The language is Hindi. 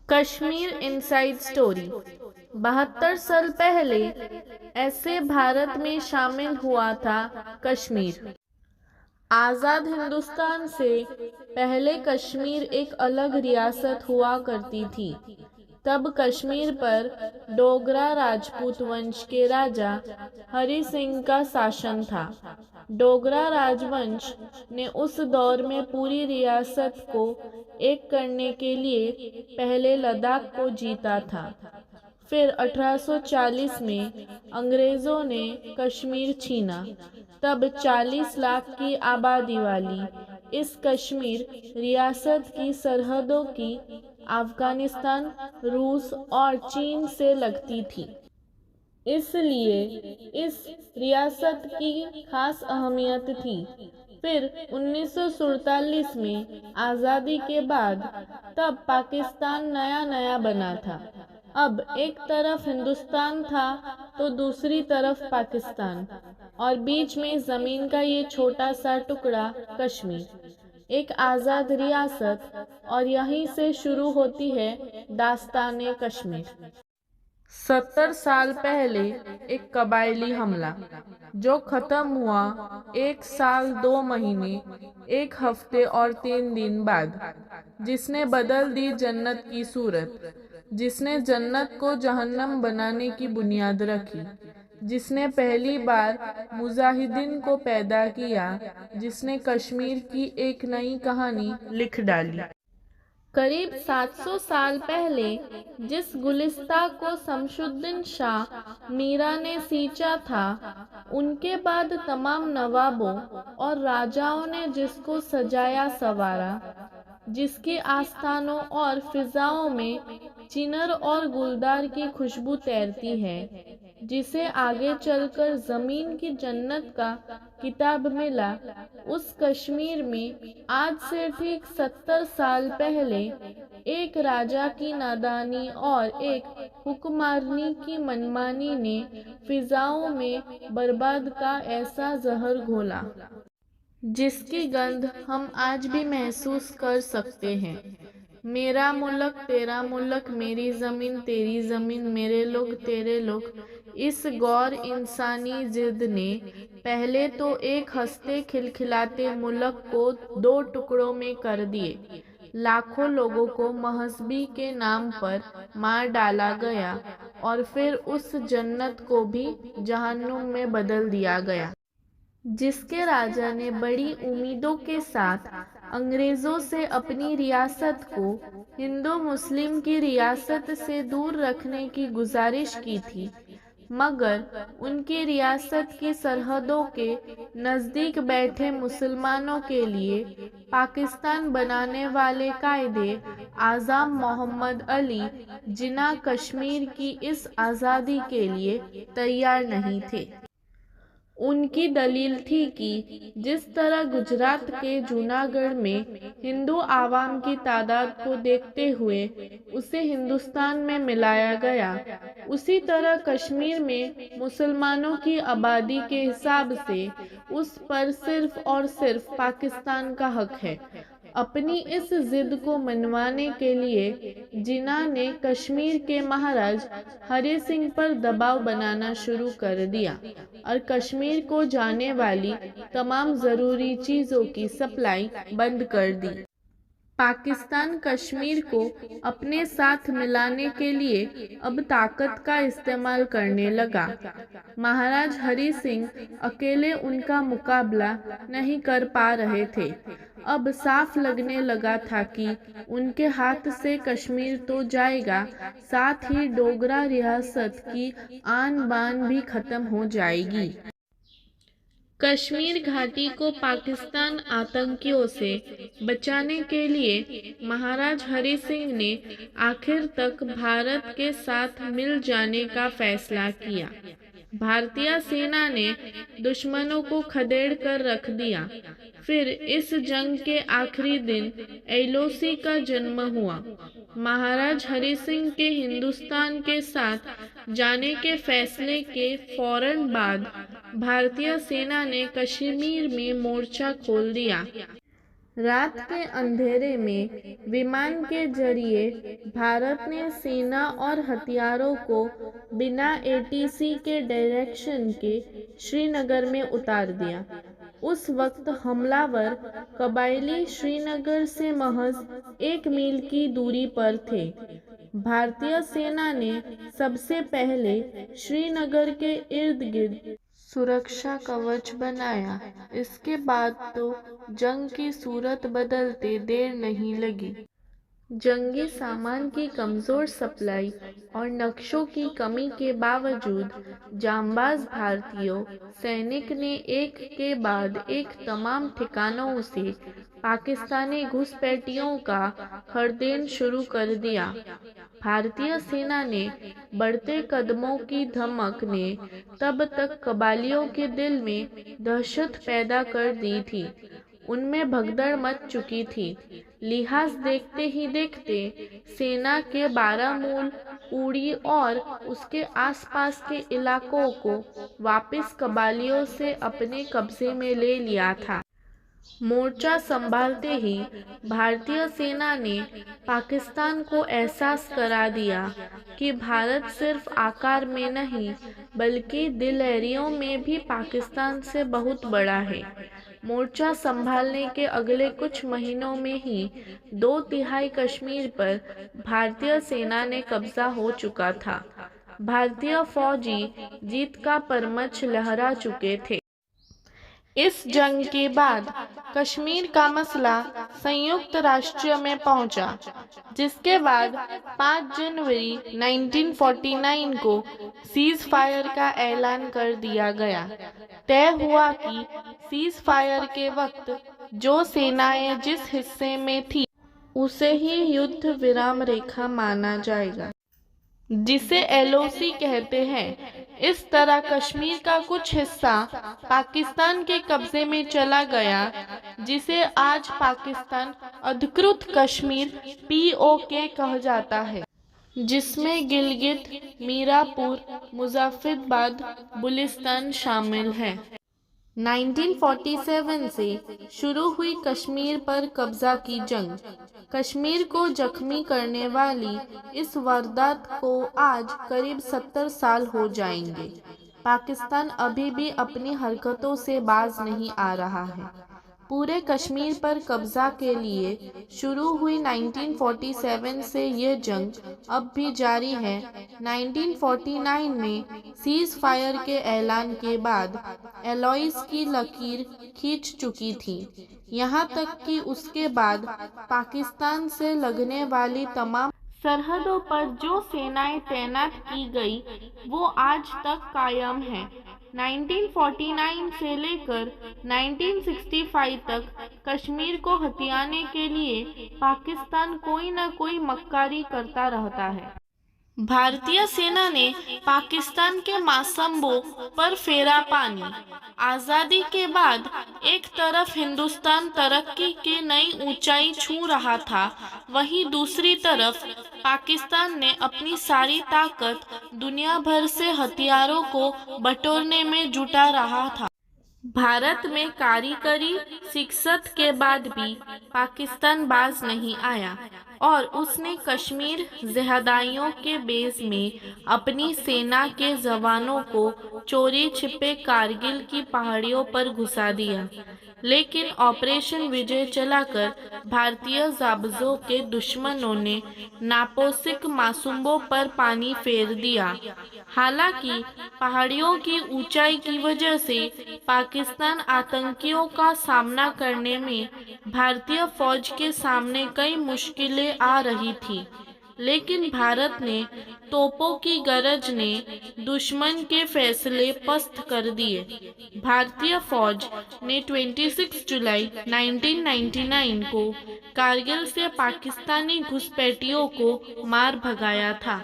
Kashmir inside story. 72 साल पहले ऐसे भारत में शामिल हुआ था कश्मीर। आज़ाद हिंदुस्तान से पहले कश्मीर एक अलग रियासत हुआ करती थी। तब कश्मीर पर डोगरा राजपूत वंश के राजा हरि सिंह का शासन था। डोगरा राजवंश ने उस दौर में पूरी रियासत को एक करने के लिए पहले लद्दाख को जीता था। फिर 1840 में अंग्रेज़ों ने कश्मीर छीना। तब 40 लाख की आबादी वाली इस कश्मीर रियासत की सरहदों की अफ़गानिस्तान, रूस और चीन से लगती थी। इसलिए इस रियासत की खास अहमियत थी। फिर 1947 में आज़ादी के बाद तब पाकिस्तान नया नया बना था। अब एक तरफ हिंदुस्तान था तो दूसरी तरफ पाकिस्तान, और बीच में ज़मीन का ये छोटा सा टुकड़ा कश्मीर, एक आज़ाद रियासत। और यहीं से शुरू होती है दास्ताने कश्मीर। 70 साल पहले एक कबायली हमला जो खत्म हुआ 1 साल 2 महीने 1 हफ्ते और 3 दिन बाद, जिसने बदल दी जन्नत की सूरत, जिसने जन्नत को जहन्नम बनाने की बुनियाद रखी, जिसने पहली बार मुजाहिदीन को पैदा किया, जिसने कश्मीर की एक नई कहानी लिख डाली। करीब 700 साल पहले जिस गुलिस्ता को शमशुद्दीन शाह मीरा ने सींचा था, उनके बाद तमाम नवाबों और राजाओं ने जिसको सजाया संवारा, जिसके आस्थानों और फिजाओं में चिनर और गुलदार की खुशबू तैरती है, जिसे आगे चलकर ज़मीन की जन्नत का किताब मिला, उस कश्मीर में आज से ठीक 70 साल पहले एक राजा की नादानी और एक हुक्मरानी की मनमानी ने फिजाओं में बर्बाद का ऐसा जहर घोला, जिसकी गंध हम आज भी महसूस कर सकते हैं। मेरा मुल्क तेरा मुल्क, मेरी ज़मीन तेरी ज़मीन, मेरे लोग तेरे लोग। इस गौर इंसानी जिद ने पहले तो एक हंसते खिलखिलाते मुल्क को 2 टुकड़ों में कर दिए। लाखों लोगों को मजहबी के नाम पर मार डाला गया और फिर उस जन्नत को भी जहन्नुम में बदल दिया गया, जिसके राजा ने बड़ी उम्मीदों के साथ अंग्रेज़ों से अपनी रियासत को हिंदू मुस्लिम की रियासत से दूर रखने की गुजारिश की थी, मगर उनकी रियासत की सरहदों के नज़दीक बैठे मुसलमानों के लिए पाकिस्तान बनाने वाले कायदे आज़म मोहम्मद अली जिन्ना कश्मीर की इस आज़ादी के लिए तैयार नहीं थे। उनकी दलील थी कि जिस तरह गुजरात के जूनागढ़ में हिंदू आवाम की तादाद को देखते हुए उसे हिंदुस्तान में मिलाया गया, उसी तरह कश्मीर में मुसलमानों की आबादी के हिसाब से उस पर सिर्फ और सिर्फ पाकिस्तान का हक है। अपनी इस जिद को मनवाने के लिए जिन्ना ने कश्मीर के महाराज हरि सिंह पर दबाव बनाना शुरू कर दिया और कश्मीर को जाने वाली तमाम ज़रूरी चीज़ों की सप्लाई बंद कर दी। पाकिस्तान कश्मीर को अपने साथ मिलाने के लिए अब ताकत का इस्तेमाल करने लगा। महाराज हरि सिंह अकेले उनका मुकाबला नहीं कर पा रहे थे। अब साफ लगने लगा था कि उनके हाथ से कश्मीर तो जाएगा, साथ ही डोगरा रियासत की आन बान भी खत्म हो जाएगी। कश्मीर घाटी को पाकिस्तान आतंकियों से बचाने के लिए महाराज हरि सिंह ने आखिर तक भारत के साथ मिल जाने का फैसला किया। भारतीय सेना ने दुश्मनों को खदेड़ कर रख दिया। फिर इस जंग के आखिरी दिन एलओसी का जन्म हुआ। महाराज हरि सिंह के हिंदुस्तान के साथ जाने के फैसले के फौरन बाद भारतीय सेना ने कश्मीर में मोर्चा खोल दिया। रात के अंधेरे में विमान के जरिए भारत ने सेना और हथियारों को बिना एटीसी के डायरेक्शन के श्रीनगर में उतार दिया। उस वक्त हमलावर कबायली श्रीनगर से महज 1 मील की दूरी पर थे। भारतीय सेना ने सबसे पहले श्रीनगर के इर्द गिर्द सुरक्षा कवच बनाया। इसके बाद तो जंग की सूरत बदलते देर नहीं लगी। जंगी सामान की कमज़ोर सप्लाई और नक्शों की कमी के बावजूद जांबाज भारतीय सैनिक ने एक के बाद एक तमाम ठिकानों से पाकिस्तानी घुसपैठियों का हरदेन शुरू कर दिया। भारतीय सेना ने बढ़ते कदमों की धमक ने तब तक कबालियों के दिल में दहशत पैदा कर दी थी। उनमें भगदड़ मच चुकी थी। लिहाज देखते ही देखते सेना के बारामूल, उड़ी और उसके आसपास के इलाकों को वापस कबालियों से अपने कब्जे में ले लिया था। मोर्चा संभालते ही भारतीय सेना ने पाकिस्तान को एहसास करा दिया कि भारत सिर्फ आकार में नहीं बल्कि दिलेरियों में भी पाकिस्तान से बहुत बड़ा है। मोर्चा संभालने के अगले कुछ महीनों में ही 2/3 कश्मीर पर भारतीय सेना ने कब्जा हो चुका था। भारतीय फौजी जीत का परमच लहरा चुके थे। इस जंग के बाद कश्मीर का मसला संयुक्त राष्ट्र में पहुंचा, जिसके बाद 5 जनवरी 1949 को सीज फायर का ऐलान कर दिया गया। तय हुआ कि सीज फायर के वक्त जो सेनाएं जिस हिस्से में थी उसे ही युद्ध विराम रेखा माना जाएगा, जिसे LOC कहते हैं। इस तरह कश्मीर का कुछ हिस्सा पाकिस्तान के कब्जे में चला गया, जिसे आज पाकिस्तान अधिकृत कश्मीर POK कहा जाता है, जिसमें गिलगित, मीरापुर, मुज़फ़्फ़राबाद, बलूचिस्तान शामिल है। 1947 से शुरू हुई कश्मीर पर कब्जा की जंग। कश्मीर को जख्मी करने वाली इस वारदात को आज करीब 70 साल हो जाएंगे। पाकिस्तान अभी भी अपनी हरकतों से बाज नहीं आ रहा है। पूरे कश्मीर पर कब्जा के लिए शुरू हुई 1947 से ये जंग अब भी जारी है। 1949 में सीज फायर के ऐलान के बाद LOC की लकीर खींच चुकी थी। यहाँ तक कि उसके बाद पाकिस्तान से लगने वाली तमाम सरहदों पर जो सेनाएं तैनात की गई वो आज तक कायम है। 1949 से लेकर 1965 तक कश्मीर को हथियाने के लिए पाकिस्तान कोई न कोई मक्कारी करता रहता है। भारतीय सेना ने पाकिस्तान के मासंबों पर फेरा पानी। आज़ादी के बाद एक तरफ हिंदुस्तान तरक्की के नई ऊंचाई छू रहा था, वहीं दूसरी तरफ पाकिस्तान ने अपनी सारी ताकत दुनिया भर से हथियारों को बटोरने में जुटा रहा था। भारत में कारीगरी शिक्षत के बाद भी पाकिस्तान बाज नहीं आया और उसने कश्मीर ज़ेहादियों के बेस में अपनी सेना के जवानों को चोरी छिपे कारगिल की पहाड़ियों पर घुसा दिया। लेकिन ऑपरेशन विजय चलाकर भारतीय जाबाजों के दुश्मनों ने नापोसिक मासूमों पर पानी फेर दिया। हालांकि पहाड़ियों की ऊंचाई की वजह से पाकिस्तान आतंकियों का सामना करने में भारतीय फौज के सामने कई मुश्किलें आ रही थी, लेकिन भारत ने तोपों की गरज ने दुश्मन के फैसले पस्त कर दिए। भारतीय फौज ने 26 जुलाई 1999 को कारगिल से पाकिस्तानी घुसपैठियों को मार भगाया था।